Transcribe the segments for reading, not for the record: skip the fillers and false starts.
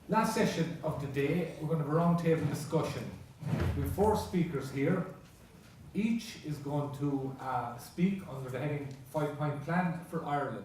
Last session of the day, we're going to have a roundtable discussion. We have 4 speakers here. Each is going to speak under the heading 5-point plan for Ireland.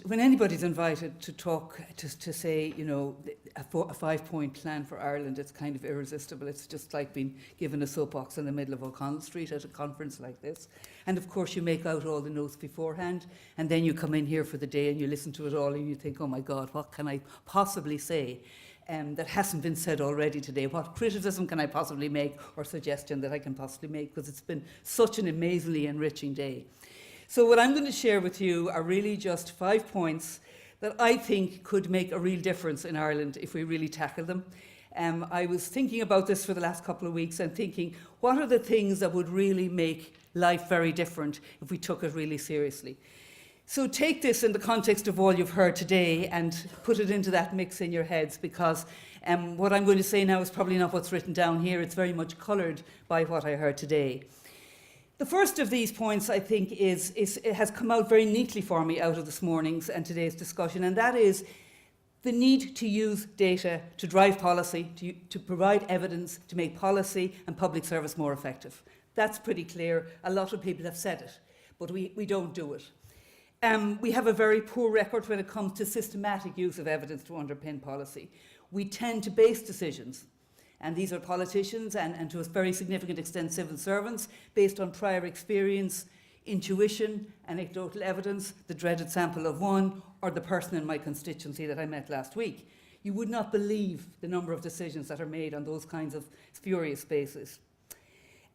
When anybody's invited to talk, to say, you know, a 5-point plan for Ireland, it's kind of irresistible. It's just like being given a soapbox in the middle of O'Connell Street at a conference like this. And of course you make out all the notes beforehand, and then you come in here for the day and you listen to it all and you think, oh my God, what can I possibly say that hasn't been said already today? What criticism can I possibly make, or suggestion that I can possibly make? Because it's been such an amazingly enriching day. So what I'm going to share with you are really just 5 points that I think could make a real difference in Ireland if we really tackle them. I was thinking about this for the last couple of weeks and thinking, what are the things that would really make life very different if we took it really seriously? So take this in the context of all you've heard today and put it into that mix in your heads, because what I'm going to say now is probably not what's written down here. It's very much coloured by what I heard today. The first of these points, I think, it has come out very neatly for me out of this morning's and today's discussion, and that is the need to use data to drive policy, to provide evidence, to make policy and public service more effective. That's pretty clear. A lot of people have said it, but we don't do it. We have a very poor record when it comes to systematic use of evidence to underpin policy. We tend to base decisions, and these are politicians and to a very significant extent civil servants, based on prior experience, intuition, anecdotal evidence, the dreaded sample of one, or the person in my constituency that I met last week. You would not believe the number of decisions that are made on those kinds of spurious bases.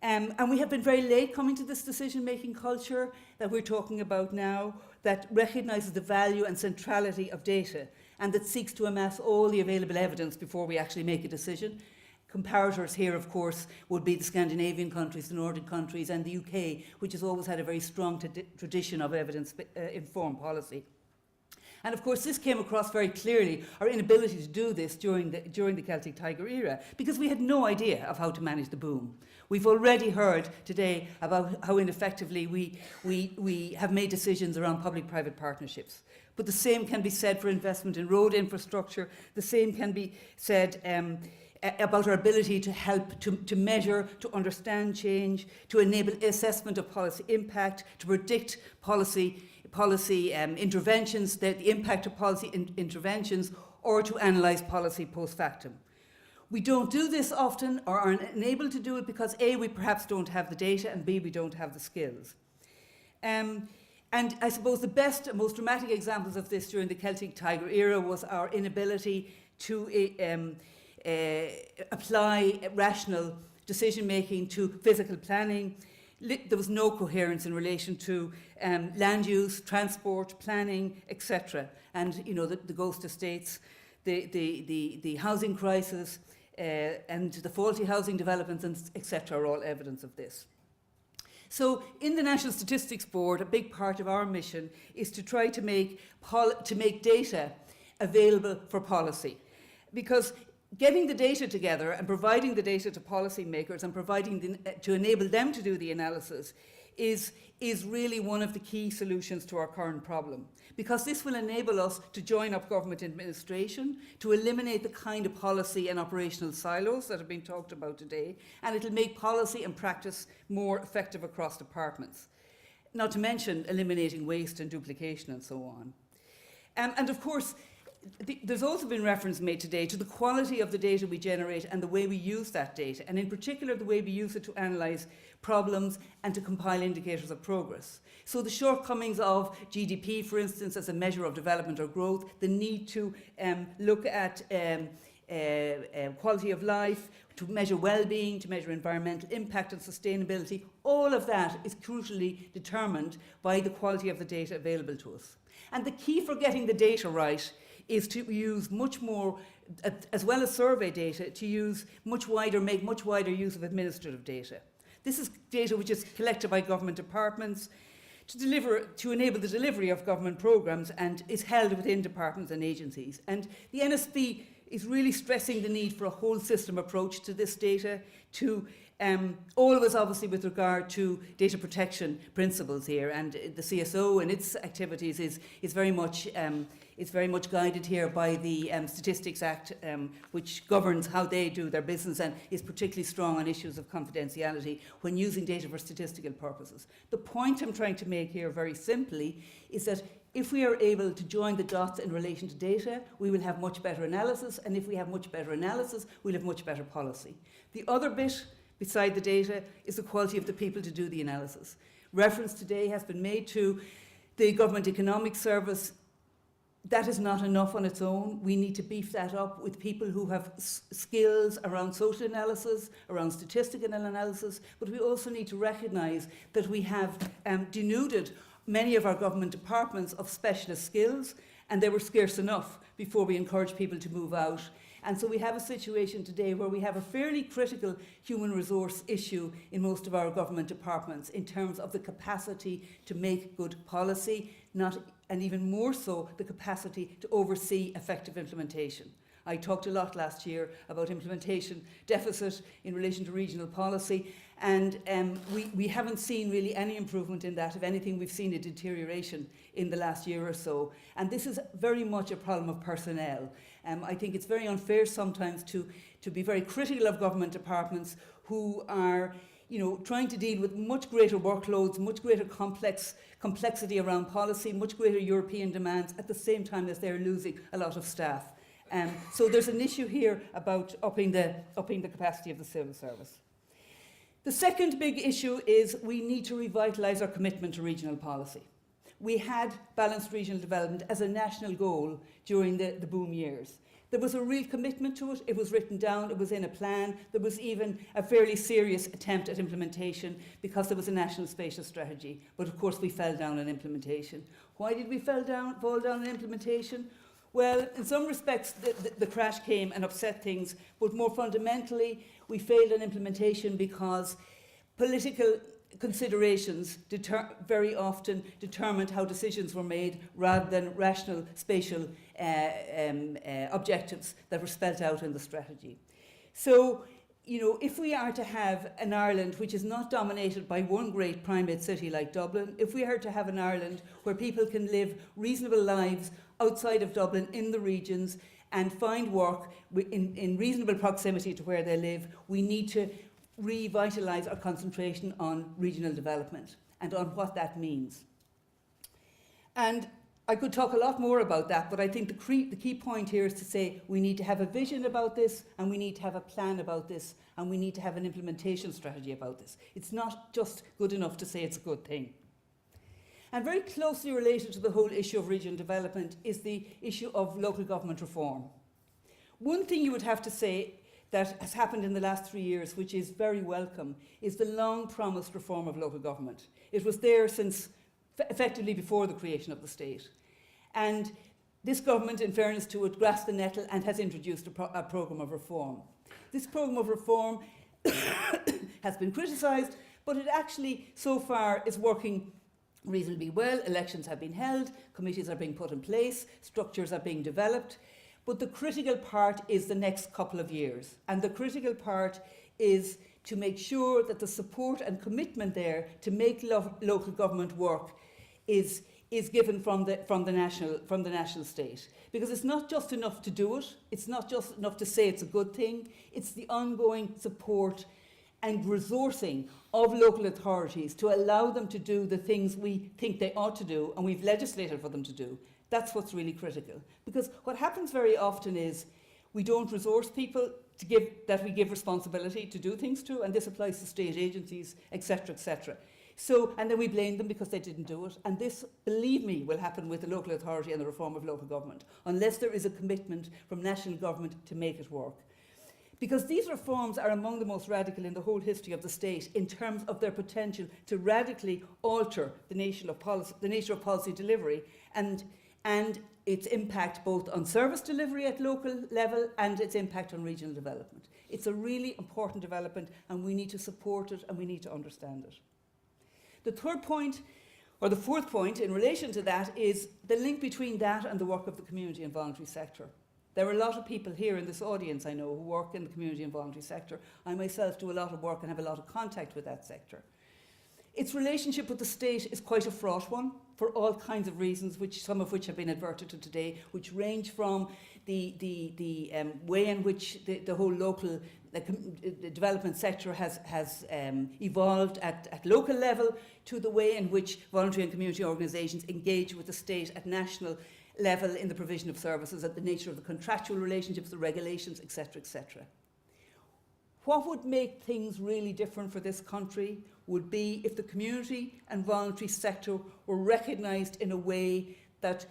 And we have been very late coming to this decision-making culture that we're talking about now, that recognises the value and centrality of data, and that seeks to amass all the available evidence before we actually make a decision. Comparators here, of course, would be the Scandinavian countries, the Nordic countries, and the UK, which has always had a very strong tradition of evidence-informed policy. And of course, this came across very clearly, our inability to do this during the Celtic Tiger era, because we had no idea of how to manage the boom. We've already heard today about how ineffectively we have made decisions around public-private partnerships. But the same can be said for investment in road infrastructure. The same can be said about our ability to help to measure, to understand change, to enable assessment of policy impact, to predict policy interventions, the impact of policy interventions, or to analyse policy post factum. We don't do this often, or are unable to do it because A, we perhaps don't have the data, and B, we don't have the skills. And I suppose the best and most dramatic examples of this during the Celtic Tiger era was our inability to apply rational decision-making to physical planning. There was no coherence in relation to land use, transport, planning, etc. And, you know, the ghost estates, the housing crisis, and the faulty housing developments, and etc. are all evidence of this. So in the National Statistics Board, a big part of our mission is to try to make data available for policy. Because getting the data together and providing the data to policymakers and to enable them to do the analysis is really one of the key solutions to our current problem. Because this will enable us to join up government administration, to eliminate the kind of policy and operational silos that have been talked about today, and it'll make policy and practice more effective across departments. Not to mention eliminating waste and duplication and so on. And of course, there's also been reference made today to the quality of the data we generate and the way we use that data, and in particular the way we use it to analyse problems and to compile indicators of progress. So the shortcomings of GDP, for instance, as a measure of development or growth, the need to look at quality of life, to measure well-being, to measure environmental impact and sustainability, all of that is crucially determined by the quality of the data available to us. And the key for getting the data right is to use much more, as well as survey data, to use make much wider use of administrative data. This is data which is collected by government departments to enable the delivery of government programmes and is held within departments and agencies. And the NSB is really stressing the need for a whole system approach to this data to always obviously with regard to data protection principles here, and the CSO and its activities is very much guided here by the Statistics Act, which governs how they do their business and is particularly strong on issues of confidentiality when using data for statistical purposes. The point I'm trying to make here very simply is that if we are able to join the dots in relation to data, we will have much better analysis, and if we have much better analysis, we'll have much better policy. The other bit beside the data is the quality of the people to do the analysis. Reference today has been made to the Government Economic Service. That is not enough on its own. We need to beef that up with people who have skills around social analysis, around statistical analysis, but we also need to recognise that we have denuded many of our government departments of specialist skills, and they were scarce enough before we encouraged people to move out. And so we have a situation today where we have a fairly critical human resource issue in most of our government departments in terms of the capacity to make good policy, and even more so the capacity to oversee effective implementation. I talked a lot last year about implementation deficit in relation to regional policy, and we haven't seen really any improvement in that. If anything, we've seen a deterioration in the last year or so. And this is very much a problem of personnel. I think it's very unfair sometimes to be very critical of government departments who are trying to deal with much greater workloads, much greater complexity around policy, much greater European demands at the same time as they're losing a lot of staff. So there's an issue here about upping the capacity of the civil service. The second big issue is we need to revitalise our commitment to regional policy. We had balanced regional development as a national goal during the boom years. There was a real commitment to it. It was written down. It was in a plan. There was even a fairly serious attempt at implementation because there was a national spatial strategy. But of course, we fell down on implementation. Why did we fall down on implementation? Well, in some respects, the crash came and upset things. But more fundamentally, we failed on implementation because political considerations very often determined how decisions were made rather than rational spatial objectives that were spelled out in the strategy. So, if we are to have an Ireland which is not dominated by one great primate city like Dublin, if we are to have an Ireland where people can live reasonable lives outside of Dublin in the regions and find work in reasonable proximity to where they live, we need to revitalise our concentration on regional development and on what that means. And I could talk a lot more about that, but I think the key point here is to say we need to have a vision about this, and we need to have a plan about this, and we need to have an implementation strategy about this. It's not just good enough to say it's a good thing. And very closely related to the whole issue of regional development is the issue of local government reform. One thing you would have to say that has happened in the last 3 years, which is very welcome, is the long-promised reform of local government. It was there since effectively before the creation of the state. And this government, in fairness to it, grasped the nettle and has introduced a programme of reform. This programme of reform has been criticised, but it actually, so far, is working reasonably well. Elections have been held, committees are being put in place, structures are being developed. But the critical part is the next couple of years. And the critical part is to make sure that the support and commitment there to make local government work is given from the national state. Because it's not just enough to do it. It's not just enough to say it's a good thing. It's the ongoing support and resourcing of local authorities to allow them to do the things we think they ought to do and we've legislated for them to do. That's what's really critical. Because what happens very often is we don't resource people that we give responsibility to do things to, and this applies to state agencies, etc., etc. So, and then we blame them because they didn't do it. And this, believe me, will happen with the local authority and the reform of local government, unless there is a commitment from national government to make it work. Because these reforms are among the most radical in the whole history of the state in terms of their potential to radically alter the nature of policy delivery and its impact both on service delivery at local level and its impact on regional development. It's a really important development and we need to support it and we need to understand it. The third point, or the fourth point in relation to that, is the link between that and the work of the community and voluntary sector. There are a lot of people here in this audience, I know, who work in the community and voluntary sector. I myself do a lot of work and have a lot of contact with that sector. Its relationship with the state is quite a fraught one for all kinds of reasons, some of which have been adverted to today, which range from the way in which the whole local the development sector has evolved at local level, to the way in which voluntary and community organisations engage with the state at national level in the provision of services, at the nature of the contractual relationships, the regulations, etc., etc. What would make things really different for this country would be if the community and voluntary sector were recognised in a way that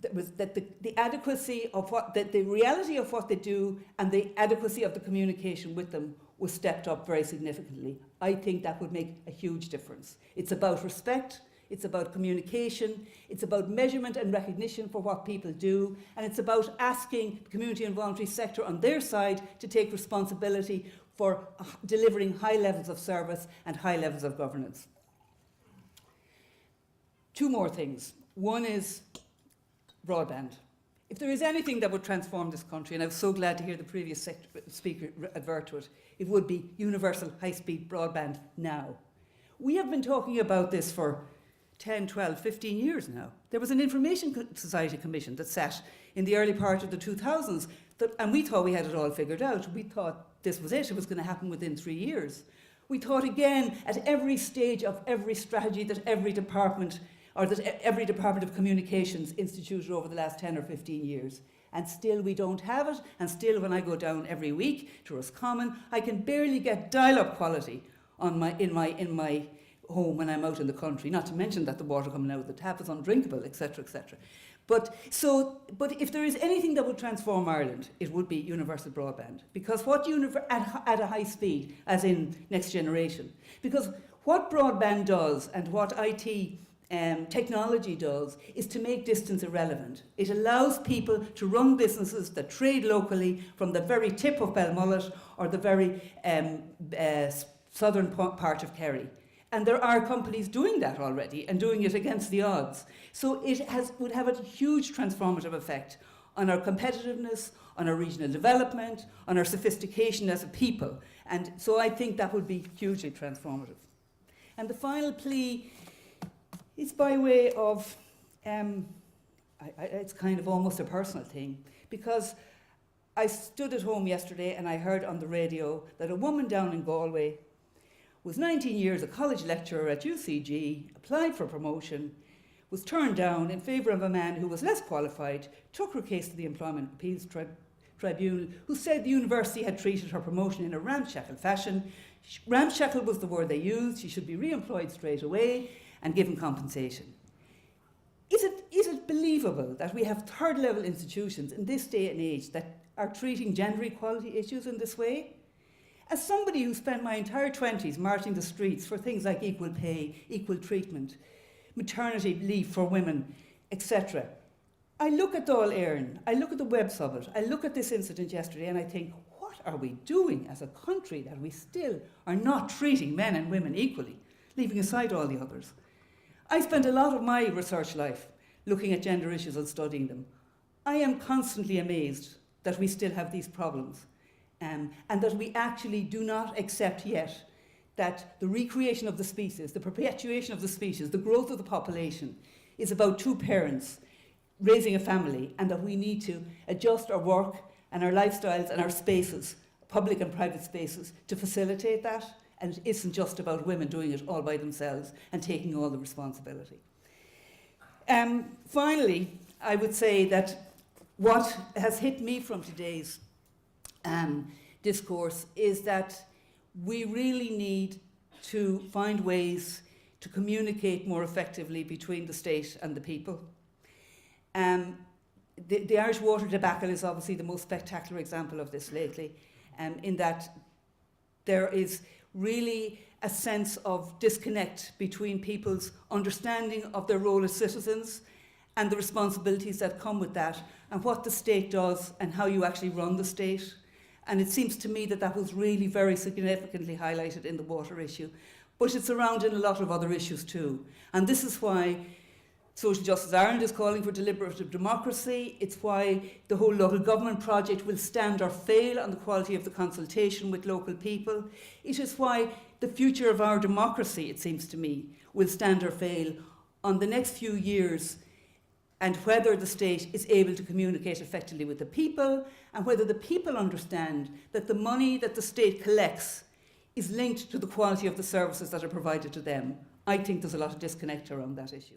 the adequacy of the reality of what they do and the adequacy of the communication with them was stepped up very significantly. I think that would make a huge difference. It's about respect, it's about communication, it's about measurement and recognition for what people do, and it's about asking the community and voluntary sector on their side to take responsibility for delivering high levels of service and high levels of governance. Two more things. One is broadband. If there is anything that would transform this country, and I was so glad to hear the previous speaker advert to it, it would be universal high-speed broadband now. We have been talking about this for 10, 12, 15 years now. There was an Information Society Commission that sat in the early part of the 2000s, and we thought we had it all figured out. We thought this was it was going to happen within 3 years. We thought again at every stage of every strategy that every department of communications instituted over the last 10 or 15 years. And still we don't have it, and still when I go down every week to Roscommon, I can barely get dial-up quality in my home when I'm out in the country, not to mention that the water coming out of the tap is undrinkable, etc., etc. But if there is anything that would transform Ireland, it would be universal broadband. Because at a high speed, as in next generation, because what broadband does and what IT technology does is to make distance irrelevant. It allows people to run businesses that trade locally from the very tip of Belmullet or the very southern part of Kerry. And there are companies doing that already and doing it against the odds. So it would have a huge transformative effect on our competitiveness, on our regional development, on our sophistication as a people. And so I think that would be hugely transformative. And the final plea is by way of, it's kind of almost a personal thing, because I stood at home yesterday and I heard on the radio that a woman down in Galway was 19 years, a college lecturer at UCG, applied for promotion, was turned down in favour of a man who was less qualified, took her case to the Employment Appeals Tribunal, who said the university had treated her promotion in a ramshackle fashion. Ramshackle was the word they used. She should be re-employed straight away and given compensation. Is it believable that we have third-level institutions in this day and age that are treating gender equality issues in this way? As somebody who spent my entire 20s marching the streets for things like equal pay, equal treatment, maternity leave for women, etc., I look at Dáil Éireann, I look at the Web Summit, I look at this incident yesterday and I think, what are we doing as a country that we still are not treating men and women equally, leaving aside all the others? I spent a lot of my research life looking at gender issues and studying them. I am constantly amazed that we still have these problems. And that we actually do not accept yet that the recreation of the species, the perpetuation of the species, the growth of the population is about two parents raising a family, and that we need to adjust our work and our lifestyles and our spaces, public and private spaces, to facilitate that. And it isn't just about women doing it all by themselves and taking all the responsibility. Finally, I would say that what has hit me from today's discourse is that we really need to find ways to communicate more effectively between the state and the people. The Irish water debacle is obviously the most spectacular example of this lately, in that there is really a sense of disconnect between people's understanding of their role as citizens and the responsibilities that come with that, and what the state does and how you actually run the state. And it seems to me that that was really very significantly highlighted in the water issue. But it's around in a lot of other issues too. And this is why Social Justice Ireland is calling for deliberative democracy. It's why the whole local government project will stand or fail on the quality of the consultation with local people. It is why the future of our democracy, it seems to me, will stand or fail on the next few years, and whether the state is able to communicate effectively with the people, and whether the people understand that the money that the state collects is linked to the quality of the services that are provided to them. I think there's a lot of disconnect around that issue.